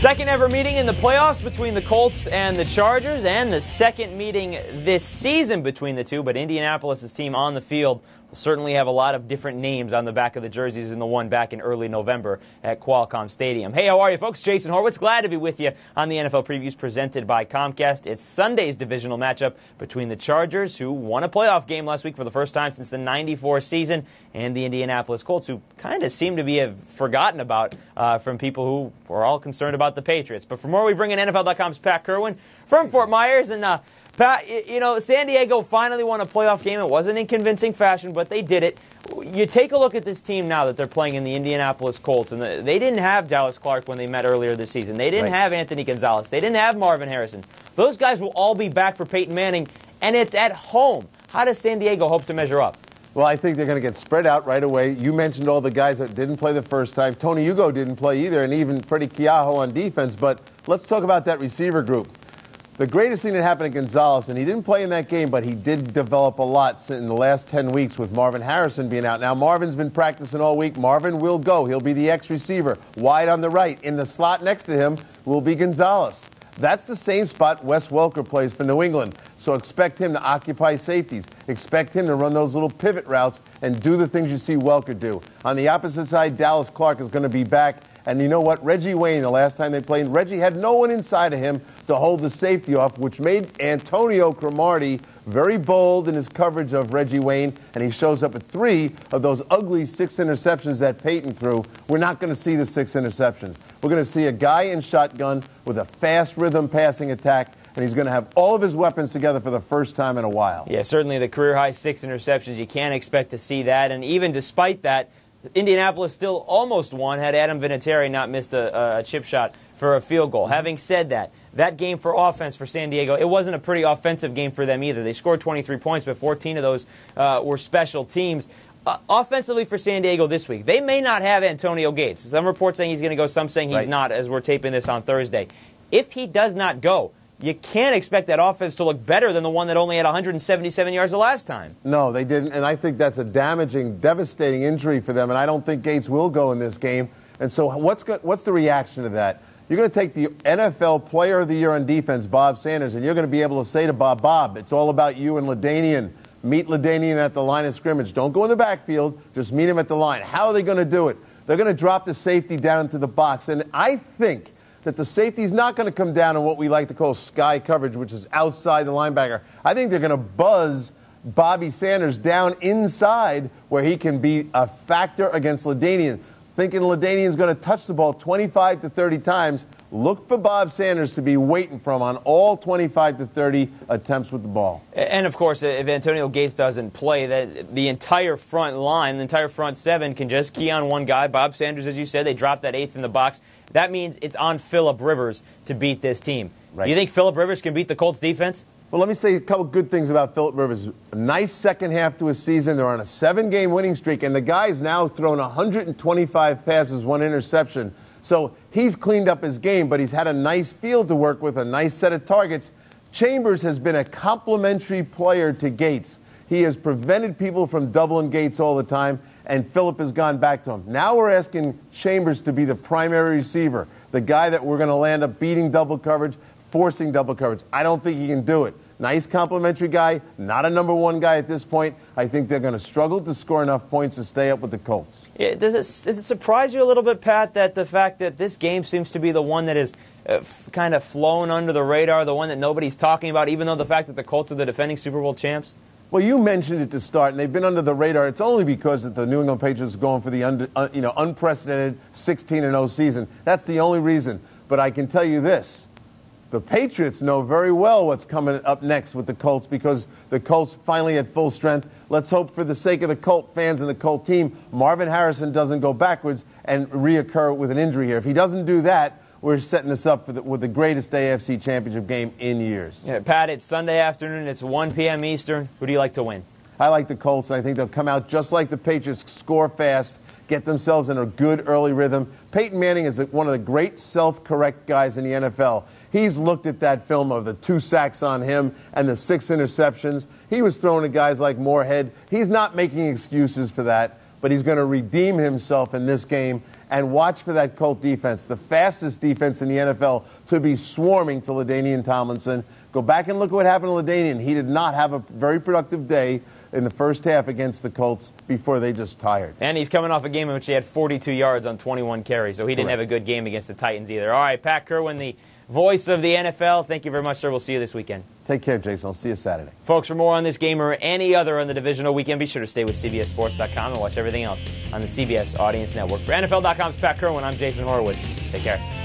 Second ever meeting in the playoffs between the Colts and the Chargers, and the second meeting this season between the two. But Indianapolis' team on the field will certainly have a lot of different names on the back of the jerseys than the one back in early November at Qualcomm Stadium. Hey, how are you, folks? Jason Horowitz, glad to be with you on the NFL Previews presented by Comcast. It's Sunday's divisional matchup between the Chargers, who won a playoff game last week for the first time since the '94 season, and the Indianapolis Colts, who kind of seem to be forgotten about from people who are all concerned about the Patriots. But for more, we bring in NFL.com's Pat Kirwan from Fort Myers. And Pat, you know, San Diego finally won a playoff game. It wasn't in convincing fashion, but they did it. You take a look at this team now that they're playing in the Indianapolis Colts, and they didn't have Dallas Clark when they met earlier this season. They didn't have Anthony Gonzalez. They didn't have Marvin Harrison. Those guys will all be back for Peyton Manning, and it's at home. How does San Diego hope to measure up? Well, I think they're going to get spread out right away. You mentioned all the guys that didn't play the first time. Tony Hugo didn't play either, and even Freddie Keaho on defense. But let's talk about that receiver group. The greatest thing that happened to Gonzalez, and he didn't play in that game, but he did develop a lot in the last 10 weeks with Marvin Harrison being out. Now, Marvin's been practicing all week. Marvin will go. He'll be the X receiver, wide on the right. In the slot next to him will be Gonzalez. That's the same spot Wes Welker plays for New England. So expect him to occupy safeties. Expect him to run those little pivot routes and do the things you see Welker do. On the opposite side, Dallas Clark is going to be back. And you know what? Reggie Wayne, the last time they played, Reggie had no one inside of him to hold the safety off, which made Antonio Cromartie very bold in his coverage of Reggie Wayne, and he shows up with 3 of those ugly 6 interceptions that Peyton threw. We're not going to see the 6 interceptions. We're going to see a guy in shotgun with a fast rhythm passing attack, and he's going to have all of his weapons together for the first time in a while. Yeah, certainly the career-high 6 interceptions. You can't expect to see that, and even despite that, Indianapolis still almost won had Adam Vinatieri not missed a chip shot for a field goal. Having said that, that game for offense for San Diego, it wasn't a pretty offensive game for them either. They scored 23 points, but 14 of those were special teams. Offensively for San Diego this week, they may not have Antonio Gates. Some reports saying he's going to go, some saying he's not, as we're taping this on Thursday. If he does not go, you can't expect that offense to look better than the one that only had 177 yards the last time. No, they didn't, and I think that's a damaging, devastating injury for them, and I don't think Gates will go in this game. And so what's the reaction to that? You're going to take the NFL Player of the Year on defense, Bob Sanders, and you're going to be able to say to Bob, it's all about you and LaDainian. Meet LaDainian at the line of scrimmage. Don't go in the backfield. Just meet him at the line. How are they going to do it? They're going to drop the safety down into the box, and I think that the safety's not going to come down in what we like to call sky coverage, which is outside the linebacker. I think they're going to buzz Bobby Sanders down inside where he can be a factor against LaDainian. Thinking LaDainian's going to touch the ball 25 to 30 times. Look for Bob Sanders to be waiting for him on all 25 to 30 attempts with the ball. And, of course, if Antonio Gates doesn't play, that the entire front line, the entire front 7 can just key on one guy. Bob Sanders, as you said, they dropped that 8th in the box. That means it's on Phillip Rivers to beat this team. Right. Do you think Phillip Rivers can beat the Colts defense? Well, let me say a couple good things about Phillip Rivers. A nice second half to his season. They're on a 7-game winning streak, and the guy's now thrown 125 passes, 1 interception. So he's cleaned up his game, but he's had a nice field to work with, a nice set of targets. Chambers has been a complementary player to Gates. He has prevented people from doubling Gates all the time, and Phillip has gone back to him. Now we're asking Chambers to be the primary receiver, the guy that we're going to land up beating double coverage, forcing double coverage. I don't think he can do it. Nice complimentary guy, not a number 1 guy at this point. I think they're going to struggle to score enough points to stay up with the Colts. Yeah, does it surprise you a little bit, Pat, that the fact that this game seems to be the one that is kind of flown under the radar, the one that nobody's talking about, even though the fact that the Colts are the defending Super Bowl champs? Well, you mentioned it to start, and they've been under the radar. It's only because that the New England Patriots are going for the unprecedented 16-0 season. That's the only reason. But I can tell you this. The Patriots know very well what's coming up next with the Colts because the Colts finally at full strength. Let's hope for the sake of the Colt fans and the Colt team, Marvin Harrison doesn't go backwards and reoccur with an injury here. If he doesn't do that, we're setting this up with the greatest AFC championship game in years. Yeah, Pat, it's Sunday afternoon. It's 1 p.m. Eastern. Who do you like to win? I like the Colts, and I think they'll come out just like the Patriots, score fast, get themselves in a good early rhythm. Peyton Manning is one of the great self-correct guys in the NFL. He's looked at that film of the 2 sacks on him and the 6 interceptions. He was throwing to guys like Moorhead. He's not making excuses for that, but he's going to redeem himself in this game. And watch for that Colt defense, the fastest defense in the NFL, to be swarming to LaDainian Tomlinson. Go back and look at what happened to LaDainian. He did not have a very productive day in the first half against the Colts before they just tired. And he's coming off a game in which he had 42 yards on 21 carries, so he didn't have a good game against the Titans either. All right, Pat Kirwan, the voice of the NFL. Thank you very much, sir. We'll see you this weekend. Take care, Jason. I'll see you Saturday. Folks, for more on this game or any other on the divisional weekend, be sure to stay with CBSSports.com and watch everything else on the CBS Audience Network. For NFL.com's Pat Kirwan, I'm Jason Horowitz. Take care.